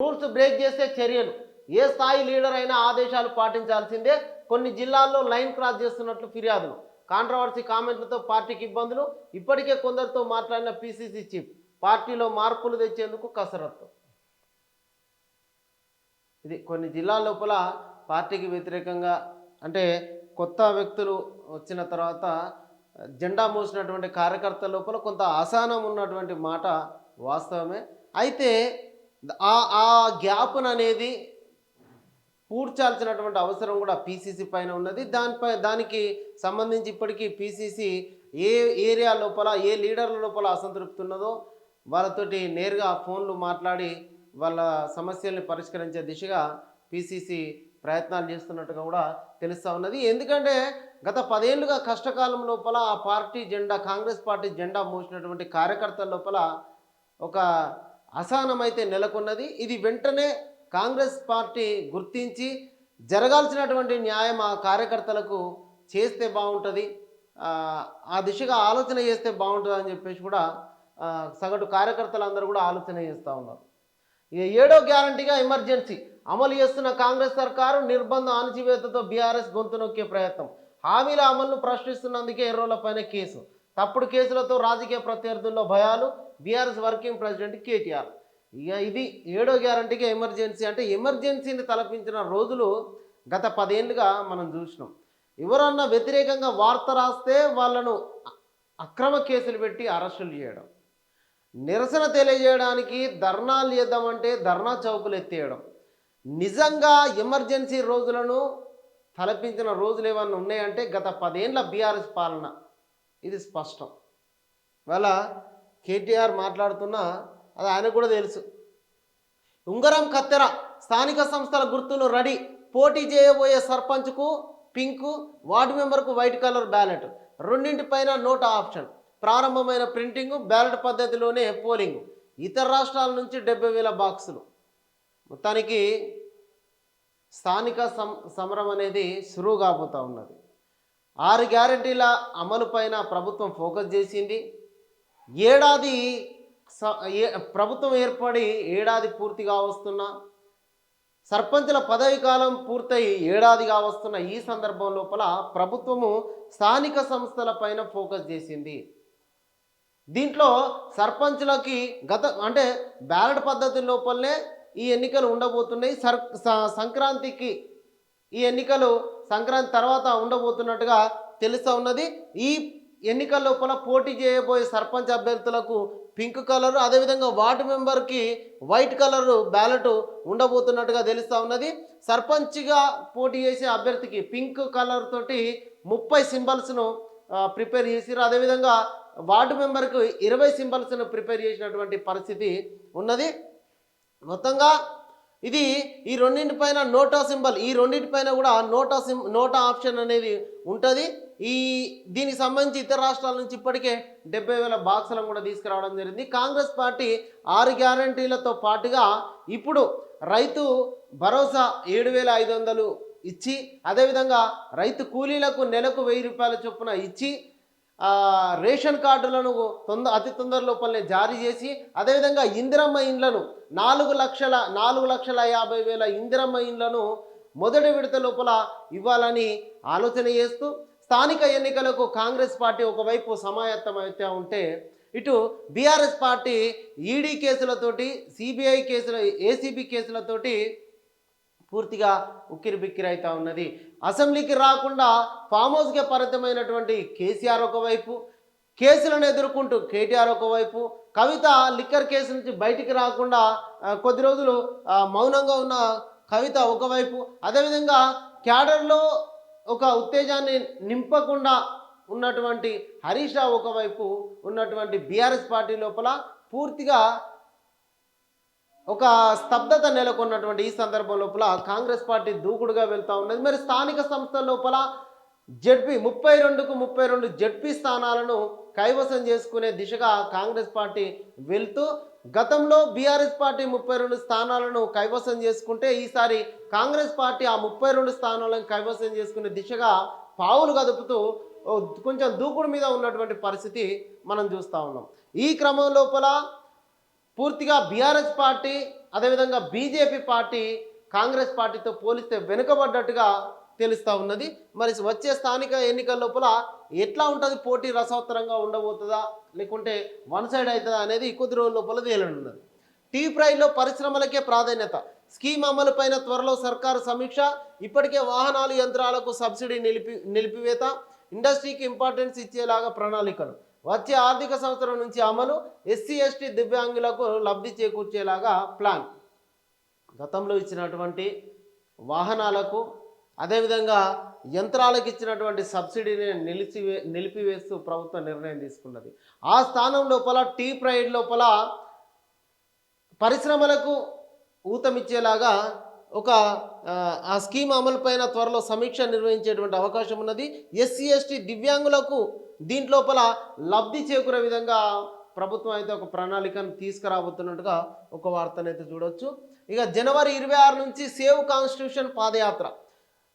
Rules break చేస్తే చర్యలు. ఏ స్థాయి లీడర్ అయినా ఆదేశాలు పాటించాల్సిందే. కొన్ని జిల్లాల్లో లైన్ క్రాస్ చేస్తున్నట్లు ఫిర్యాదులు. కాంట్రవర్సీ కామెంట్లతో పార్టీకి ఇబ్బందులు. ఇప్పటికే కొందరితో మాట్లాడిన పీసీసీ చీఫ్. పార్టీలో మార్పులు తెచ్చేందుకు కసరత్తు. ఇది కొన్ని జిల్లాల లోపల పార్టీకి వ్యతిరేకంగా అంటే కొత్త వ్యక్తులు వచ్చిన తర్వాత జెండా మోసినటువంటి కార్యకర్తల లోపల కొంత అసహనం ఉన్నటువంటి మాట వాస్తవమే. అయితే ఆ గ్యాప్ను అనేది పూడ్చాల్సినటువంటి అవసరం కూడా పీసీసీ పైన ఉన్నది. దానికి సంబంధించి ఇప్పటికీ పీసీసీ ఏ ఏరియా లోపల ఏ లీడర్ల లోపల అసంతృప్తి ఉన్నదో వాళ్ళతోటి నేరుగా ఫోన్లు మాట్లాడి వాళ్ళ సమస్యల్ని పరిష్కరించే దిశగా పీసీసీ ప్రయత్నాలు చేస్తున్నట్టుగా కూడా తెలుస్తూ ఉన్నది. ఎందుకంటే గత 10 ఏళ్ళుగా కష్టకాలం లోపల ఆ పార్టీ జెండా కాంగ్రెస్ పార్టీ జెండా మోసినటువంటి కార్యకర్తల లోపల ఒక అసహనం అయితే నెలకొన్నది. ఇది వెంటనే కాంగ్రెస్ పార్టీ గుర్తించి జరగాల్సినటువంటి న్యాయం ఆ కార్యకర్తలకు చేస్తే బాగుంటుంది, ఆ దిశగా ఆలోచన చేస్తే బాగుంటుంది అని చెప్పేసి కూడా సగటు కార్యకర్తలందరూ కూడా ఆలోచన చేస్తూ ఉన్నారు. ఇక 7వ గ్యారంటీగా ఎమర్జెన్సీ అమలు చేస్తున్న కాంగ్రెస్ సర్కారు నిర్బంధ అణచివేతతో బీఆర్ఎస్ గొంతు నొక్కే ప్రయత్నం. హామీల అమలును ప్రశ్నిస్తున్నందుకే ఎర్రోళ్లపైన కేసు. తప్పుడు కేసులతో రాజకీయ ప్రత్యర్థుల్లో భయాలు. BRS working president KTR. ఇక ఇది 7వ గ్యారంటీగా ఎమర్జెన్సీ. అంటే ఎమర్జెన్సీని తలపించిన రోజులు గత 10 ఏళ్ళుగా మనం చూసినాం. ఎవరన్నా వ్యతిరేకంగా వార్త రాస్తే వాళ్ళను అక్రమ కేసులు పెట్టి అరెస్టులు చేయడం, నిరసన తెలియజేయడానికి ధర్నాలు చేద్దామంటే ధర్నా చౌకులు ఎత్తేయడం. నిజంగా ఎమర్జెన్సీ రోజులను తలపించిన రోజులు ఏమన్నా ఉన్నాయంటే గత 10 ఏళ్ళ బీఆర్ఎస్ పాలన. ఇది స్పష్టం. వాళ్ళ కేటీఆర్ మాట్లాడుతున్నా అది ఆయన కూడా తెలుసు. ఉంగరం కత్తెర స్థానిక సంస్థల గుర్తులు రెడీ. పోటీ చేయబోయే సర్పంచ్కు పింక్, వార్డు మెంబర్కు వైట్ కలర్ బ్యాలెట్. రెండింటిపైన నోటా ఆప్షన్. ప్రారంభమైన ప్రింటింగ్, బ్యాలెట్ పద్ధతిలోనే పోలింగ్. ఇతర రాష్ట్రాల నుంచి 70,000 బాక్సులు. మొత్తానికి స్థానిక సమరం అనేది సురువు కాబోతూ ఉన్నది. 6 గ్యారంటీల అమలుపైన ప్రభుత్వం ఫోకస్ చేసింది. ప్రభుత్వం ఏర్పడి ఏడాది పూర్తిగా వస్తున్న, సర్పంచుల పదవి కాలం పూర్తయి ఏడాదిగా వస్తున్న ఈ సందర్భం లోపల ప్రభుత్వము స్థానిక సంస్థల పైన ఫోకస్ చేసింది. దీంట్లో సర్పంచులకి అంటే బ్యాలెట్ పద్ధతి లోపలనే ఈ ఎన్నికలు ఉండబోతున్నాయి. సంక్రాంతికి ఈ ఎన్నికలు సంక్రాంతి తర్వాత ఉండబోతున్నట్టుగా తెలుస్తూ ఉన్నది. ఈ ఎన్నికల లోపల పోటీ చేయబోయే సర్పంచ్ అభ్యర్థులకు పింక్ కలరు, అదేవిధంగా వార్డు మెంబర్కి వైట్ కలరు బ్యాలెట్ ఉండబోతున్నట్టుగా తెలుస్తూ ఉన్నది. సర్పంచ్గా పోటీ చేసే అభ్యర్థికి పింక్ కలర్ తోటి 30 సింబల్స్ను ప్రిపేర్ చేసిరు. అదేవిధంగా వార్డు మెంబర్కు 20 సింబల్స్ను ప్రిపేర్ చేసినటువంటి పరిస్థితి ఉన్నది. మొత్తంగా ఇది ఈ రెండింటిపైన నోటా సింబల్, ఈ రెండింటిపైన కూడా నోటా ఆప్షన్ అనేది ఉంటుంది. దీనికి సంబంధించి ఇతర రాష్ట్రాల నుంచి ఇప్పటికే 70,000 బాక్సులను కూడా తీసుకురావడం జరిగింది. కాంగ్రెస్ పార్టీ 6 గ్యారంటీలతో పాటుగా ఇప్పుడు రైతు భరోసా 7,500 ఇచ్చి, అదేవిధంగా రైతు కూలీలకు నెలకు 1,000 రూపాయల చొప్పున ఇచ్చి, రేషన్ కార్డులను అతి తొందర లోపలనే జారీ చేసి, అదేవిధంగా ఇందిరమ్మ ఇండ్లను 4,50,000 ఇందిరమ్మ ఇండ్లను మొదటి విడత లోపల ఇవ్వాలని ఆలోచన చేస్తూ స్థానిక ఎన్నికలకు కాంగ్రెస్ పార్టీ ఒకవైపు సమాయత్తమైతే ఉంటే, ఇటు బీఆర్ఎస్ పార్టీ ఈడీ కేసులతోటి, సిబిఐ కేసుల, ఏసీబీ కేసులతోటి పూర్తిగా ఉక్కిరిబిక్కిరి అవుతా ఉన్నది. అసెంబ్లీకి రాకుండా ఫామ్ హౌస్కే పరిమితమైనటువంటి కేసీఆర్ ఒకవైపు, కేసులను ఎదుర్కొంటూ కేటీఆర్ ఒకవైపు, కవిత లిక్కర్ కేసు నుంచి బయటికి రాకుండా కొద్ది రోజులు మౌనంగా ఉన్న కవిత ఒకవైపు, అదేవిధంగా క్యాడర్లో ఒక ఉత్తేజాన్ని నింపకుండా ఉన్నటువంటి హరీష్ రావు ఒకవైపు ఉన్నటువంటి బీఆర్ఎస్ పార్టీ లోపల పూర్తిగా ఒక స్తబ్దత నెలకొన్నటువంటి ఈ సందర్భం లోపల కాంగ్రెస్ పార్టీ దూకుడుగా వెళ్తూ ఉన్నది. మరి స్థానిక సంస్థల లోపల 32కు 32 జడ్పీ స్థానాలను కైవసం చేసుకునే దిశగా కాంగ్రెస్ పార్టీ వెళ్తూ, గతంలో బీఆర్ఎస్ పార్టీ 32 స్థానాలను కైవసం చేసుకుంటే ఈసారి కాంగ్రెస్ పార్టీ ఆ 32 స్థానాలను కైవసం చేసుకునే దిశగా పావులు కదుపుతూ కొంచెం దూకుడు మీద ఉన్నటువంటి పరిస్థితి మనం చూస్తూ ఉన్నాం. ఈ క్రమం లోపల పూర్తిగా బీఆర్ఎస్ పార్టీ అదేవిధంగా బీజేపీ పార్టీ కాంగ్రెస్ పార్టీతో పోలిస్తే వెనుకబడ్డట్టుగా తెలుస్తూ ఉన్నది. మరి వచ్చే స్థానిక ఎన్నికల లోపల ఎట్లా ఉంటుంది, పోటీ రసవత్తరంగా ఉండబోతుందా లేకుంటే వన్ సైడ్ అవుతుందా అనేది కొద్ది రోజుల లోపల తేలనున్నది. టీ ప్రైడ్లో పరిశ్రమలకే ప్రాధాన్యత, స్కీమ్ అమలుపైన త్వరలో సర్కారు సమీక్ష, ఇప్పటికే వాహనాలు యంత్రాలకు సబ్సిడీ నిలిపివేత, ఇండస్ట్రీకి ఇంపార్టెన్స్ ఇచ్చేలాగా ప్రణాళికలు, వచ్చే ఆర్థిక సంవత్సరం నుంచి అమలు, ఎస్సీ ఎస్టీ దివ్యాంగులకు లబ్ధి చేకూర్చేలాగా ప్లాన్. గతంలో ఇచ్చినటువంటి వాహనాలకు అదేవిధంగా యంత్రాలకు ఇచ్చినటువంటి సబ్సిడీని నిలిపివేస్తూ ప్రభుత్వం నిర్ణయం తీసుకున్నది. ఆ స్థానం లోపల టీ ప్రైడ్ లోపల పరిశ్రమలకు ఊతమిచ్చేలాగా ఒక ఆ స్కీమ్ అమలుపైన త్వరలో సమీక్ష నిర్వహించేటువంటి అవకాశం ఉన్నది. ఎస్సీ ఎస్టీ దివ్యాంగులకు దీంట్లోపల లబ్ధి చేకూరే విధంగా ప్రభుత్వం అయితే ఒక ప్రణాళికను తీసుకురాబోతున్నట్టుగా ఒక వార్తనైతే చూడవచ్చు. ఇక జనవరి 26 నుంచి సేవ్ కాన్స్టిట్యూషన్ పాదయాత్ర,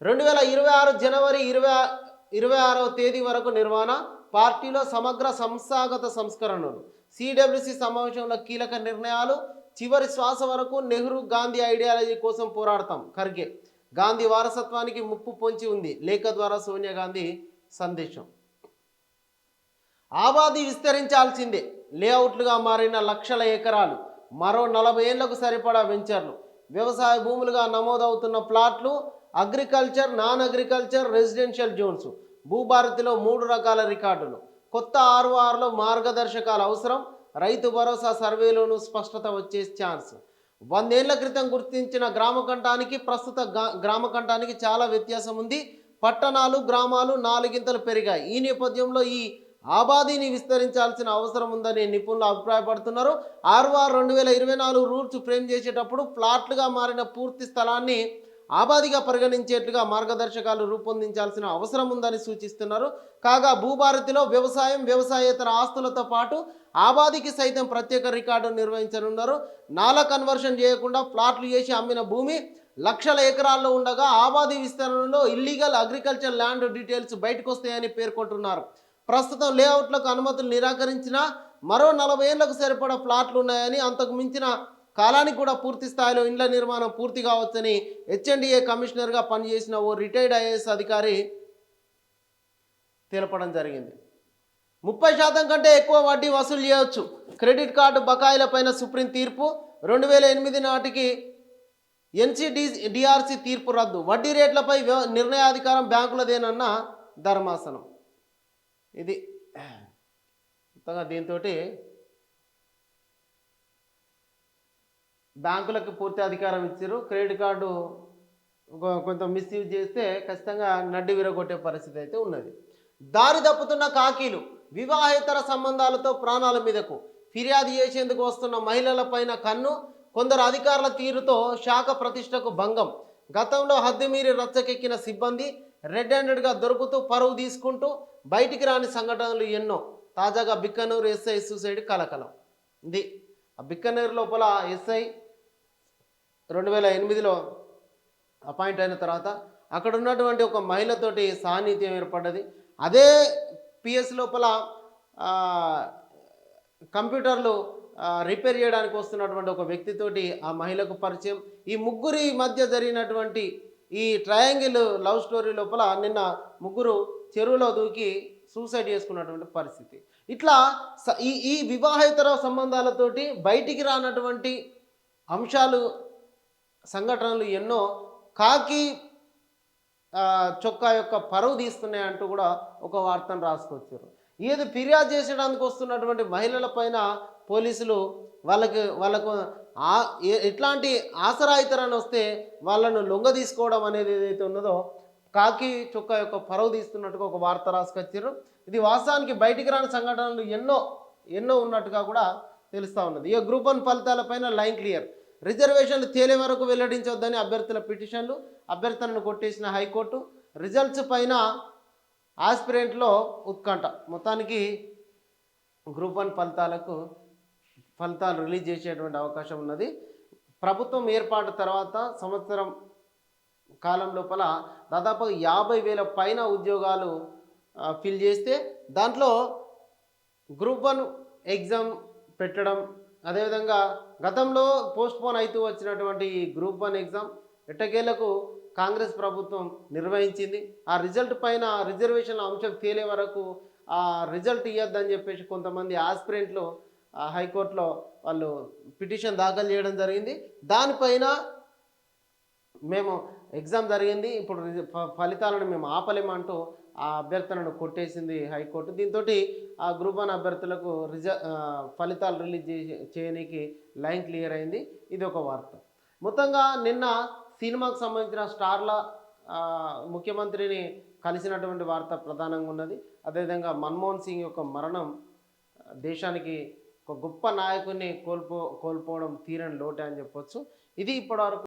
2026 జనవరి 26వ తేదీ వరకు నిర్వహణ, పార్టీలో సమగ్ర సంస్థాగత సంస్కరణలు, సిడబ్ల్యూసి సమావేశంలో కీలక నిర్ణయాలు, చివరి శ్వాస వరకు నెహ్రూ గాంధీ ఐడియాలజీ కోసం పోరాడతాం ఖర్గే, గాంధీ వారసత్వానికి ముప్పు పొంచి ఉంది, లేఖ ద్వారా సోనియా గాంధీ సందేశం. ఆబాది విస్తరించాల్సిందే, లేఅవుట్లుగా మారిన లక్షల ఎకరాలు, మరో 40 ఏళ్లకు సరిపడా వెంచర్లు, వ్యవసాయ భూములుగా నమోదవుతున్న ప్లాట్లు, agriculture, non agriculture, residential zones, భూభారతిలో 3 రకాల రికార్డులు, కొత్త ఆర్ఓఆర్లో మార్గదర్శకాలు అవసరం, రైతు భరోసా సర్వేలోనూ స్పష్టత వచ్చే ఛాన్స్. 100 ఏళ్ల క్రితం గుర్తించిన గ్రామకంఠానికి ప్రస్తుత గ్రామకంఠానికి చాలా వ్యత్యాసం ఉంది, పట్టణాలు గ్రామాలు 4 గింతలు పెరిగాయి. ఈ నేపథ్యంలో ఈ ఆబాదీని విస్తరించాల్సిన అవసరం ఉందని నిపుణులు అభిప్రాయపడుతున్నారు. ఆర్ఓఆర్ 2024 రూల్స్ ఫ్రేమ్ చేసేటప్పుడు ప్లాట్లుగా మారిన పూర్తి స్థలాన్ని ఆబాదిగా పరిగణించేట్లుగా మార్గదర్శకాలు రూపొందించాల్సిన అవసరం ఉందని సూచిస్తున్నారు. కాగా భూభారతిలో వ్యవసాయం, వ్యవసాయేతర ఆస్తులతో పాటు ఆబాదికి సైతం ప్రత్యేక రికార్డు నిర్వహించనున్నారు. నాలా కన్వర్షన్ చేయకుండా ప్లాట్లు చేసి అమ్మిన భూమి లక్షల ఎకరాల్లో ఉండగా ఆబాది విస్తరణలో ఇల్లీగల్ అగ్రికల్చర్ ల్యాండ్ డీటెయిల్స్ బయటకు వస్తాయని పేర్కొంటున్నారు. ప్రస్తుతం లేఅవుట్లకు అనుమతులు నిరాకరించినా మరో 40 ఏళ్లకు సరిపడా ప్లాట్లు ఉన్నాయని, అంతకు మించిన కాలానికి కూడా పూర్తి స్థాయిలో ఇండ్ల నిర్మాణం పూర్తి కావచ్చని హెచ్ఎండిఏ కమిషనర్గా పనిచేసిన ఓ రిటైర్డ్ ఐఏఎస్ అధికారి తెలపడం జరిగింది. 30% కంటే ఎక్కువ వడ్డీ వసూలు చేయవచ్చు, క్రెడిట్ కార్డు బకాయిలపైన సుప్రీం తీర్పు, 2008 నాటికి ఎన్సిడిఆర్సి తీర్పు రద్దు, వడ్డీ రేట్లపై నిర్ణయాధికారం బ్యాంకులదేనన్న ధర్మాసనం. ఇది మొత్తంగా దీంతో బ్యాంకులకు పూర్తి అధికారం ఇచ్చారు. క్రెడిట్ కార్డు కొంత మిస్యూజ్ చేస్తే ఖచ్చితంగా నడ్డి విరగొట్టే పరిస్థితి అయితే ఉన్నది. దారి తప్పుతున్న కాకీలు, వివాహేతర సంబంధాలతో ప్రాణాల మీదకు, ఫిర్యాదు చేసేందుకు వస్తున్న మహిళలపైన కన్ను, కొందరు అధికారుల తీరుతో శాఖ ప్రతిష్టకు భంగం, గతంలో హద్దుమీరి రచ్చకెక్కిన సిబ్బంది రెడ్ హ్యాండెడ్గా దొరుకుతూ పరువు తీసుకుంటూ బయటికి రాని సంఘటనలు ఎన్నో. తాజాగా బిక్కనూరు ఎస్ఐ సూసైడ్ కలకలం. ఇది ఆ బిక్కనూరు లోపల ఎస్ఐ 2008లో అపాయింట్ అయిన తర్వాత అక్కడ ఉన్నటువంటి ఒక మహిళతోటి సాన్నిధ్యం ఏర్పడ్డది. అదే పిఎస్ లోపల కంప్యూటర్లు రిపేర్ చేయడానికి వస్తున్నటువంటి ఒక వ్యక్తితోటి ఆ మహిళకు పరిచయం. ఈ ముగ్గురి మధ్య జరిగినటువంటి ఈ ట్రయాంగిల్ లవ్ స్టోరీ లోపల నిన్న ముగ్గురు చెరువులో దూకి సూసైడ్ చేసుకున్నటువంటి పరిస్థితి. ఇట్లా ఈ వివాహేతర సంబంధాలతోటి బయటికి రానటువంటి అంశాలు, సంఘటనలు ఎన్నో కాకి చొక్కా యొక్క పరువు తీస్తున్నాయంటూ కూడా ఒక వార్తను రాసుకొచ్చారు. ఏది ఫిర్యాదు చేసేటానికి వస్తున్నటువంటి మహిళల పైన పోలీసులు వాళ్ళకు ఎట్లాంటి ఆసరాయితరాన్ని వస్తే వాళ్ళను లొంగ తీసుకోవడం అనేది ఏదైతే ఉన్నదో కాకి చొక్కా యొక్క పరువు తీస్తున్నట్టుగా ఒక వార్త రాసుకొచ్చారు. ఇది వాస్తవానికి బయటికి రాని సంఘటనలు ఎన్నో ఉన్నట్టుగా కూడా తెలుస్తూ ఉన్నది. ఇక గ్రూప్ 1 ఫలితాలపైన లైన్ క్లియర్, రిజర్వేషన్లు తేలే వరకు వెల్లడించొద్దని అభ్యర్థుల పిటిషన్లు, అభ్యర్థనను కొట్టేసిన హైకోర్టు, రిజల్ట్స్ పైన ఆస్పిరెంట్లో ఉత్కంఠ. మొత్తానికి గ్రూప్ 1 ఫలితాలు రిలీజ్ చేసేటువంటి అవకాశం ఉన్నది. ప్రభుత్వం ఏర్పాటు తర్వాత సంవత్సరం కాలం లోపల దాదాపు 50,000 పైన ఉద్యోగాలు ఫిల్ చేస్తే దాంట్లో గ్రూప్ 1 ఎగ్జామ్ పెట్టడం అదేవిధంగా గతంలో పోస్ట్‌పోన్ అయితూ వచ్చినటువంటి ఈ గ్రూప్ 1 ఎగ్జామ్ ఎట్టకేలకు కాంగ్రెస్ ప్రభుత్వం నిర్వహించింది. ఆ రిజల్ట్ పైన రిజర్వేషన్‌ల అంశం తేలే వరకు ఆ రిజల్ట్ ఇయ్యొద్దని చెప్పేసి కొంతమంది ఆస్పిరెంట్లు హైకోర్టులో వాళ్ళు పిటిషన్ దాఖలు చేయడం జరిగింది. దానిపైన మేము ఎగ్జామ్ జరిగింది. ఇప్పుడు ఫలితాలను మేము ఆపలేమంటూ ఆ అభ్యర్థనను కొట్టేసింది హైకోర్టు. దీంతోటి ఆ గ్రూప్ 1 అభ్యర్థులకు ఫలితాలు రిలీజ్ చేయనీకి లైన్ క్లియర్ అయింది. ఇది ఒక వార్త. మొత్తంగా నిన్న సినిమాకు సంబంధించిన స్టార్ల ముఖ్యమంత్రిని కలిసినటువంటి వార్త ప్రధానంగా ఉన్నది. అదేవిధంగా మన్మోహన్ సింగ్ యొక్క మరణం దేశానికి ఒక గొప్ప నాయకుడిని కోల్పోవడం తీరని లోటే అని చెప్పొచ్చు. ఇది ఇప్పటివరకు